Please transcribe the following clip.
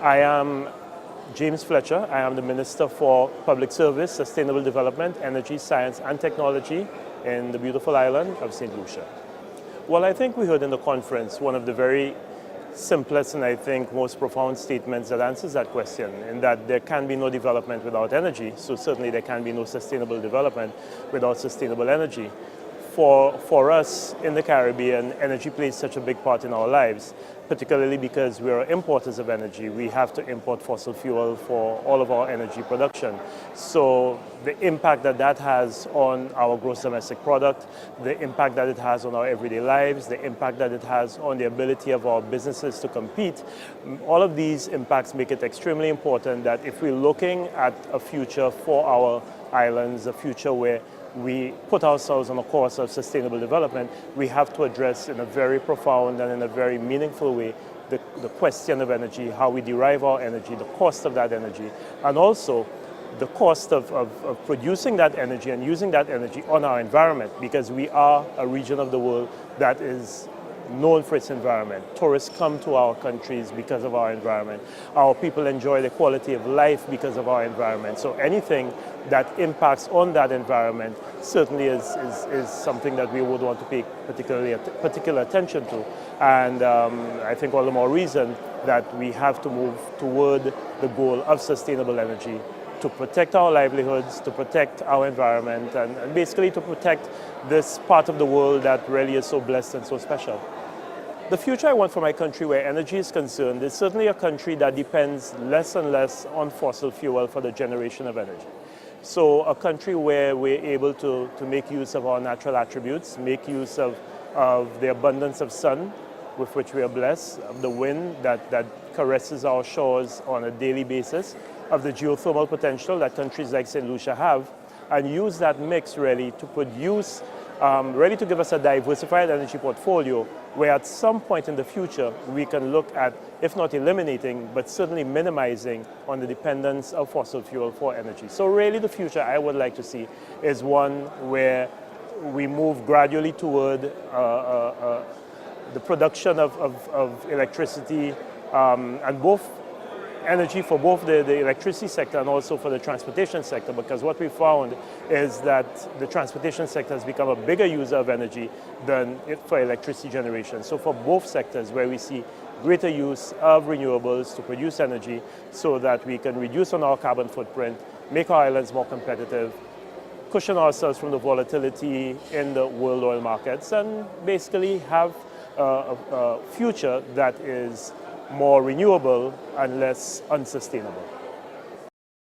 I am James Fletcher. I am the Minister for Public Service, Sustainable Development, Energy, Science and Technology in the beautiful island of St. Lucia. Well, I think we heard in the conference one of the very simplest and I think most profound statements that answers that question, in that there can be no development without energy, so certainly there can be no sustainable development without sustainable energy. For us in the Caribbean, energy plays such a big part in our lives, particularly because we are importers of energy. We have to import fossil fuel for all of our energy production. So the impact that that has on our gross domestic product, the impact that it has on our everyday lives, the impact that it has on the ability of our businesses to compete, all of these impacts make it extremely important that if we're looking at a future for our islands, a future where we put ourselves on a course of sustainable development, we have to address in a very profound and in a very meaningful way the question of energy, how we derive our energy, the cost of that energy, and also the cost of producing that energy and using that energy on our environment, because we are a region of the world that is known for its environment. Tourists come to our countries because of our environment. Our people enjoy the quality of life because of our environment. So anything that impacts on that environment certainly is something that we would want to pay particular attention to. And I think all the more reason that we have to move toward the goal of sustainable energy to protect our livelihoods, to protect our environment, and basically to protect this part of the world that really is so blessed and so special. The future I want for my country where energy is concerned is certainly a country that depends less and less on fossil fuel for the generation of energy. So a country where we're able to make use of our natural attributes, make use of the abundance of sun with which we are blessed, of the wind that caresses our shores on a daily basis, of the geothermal potential that countries like St. Lucia have, and use that mix really to produce, really to give us a diversified energy portfolio where at some point in the future we can look at, if not eliminating, but certainly minimizing on the dependence of fossil fuel for energy. So really the future I would like to see is one where we move gradually toward the production of electricity and both energy for both the electricity sector and also for the transportation sector, because what we found is that the transportation sector has become a bigger user of energy than for electricity generation. So for both sectors where we see greater use of renewables to produce energy so that we can reduce on our carbon footprint, make our islands more competitive, cushion ourselves from the volatility in the world oil markets, and basically have a future that is more renewable and less unsustainable.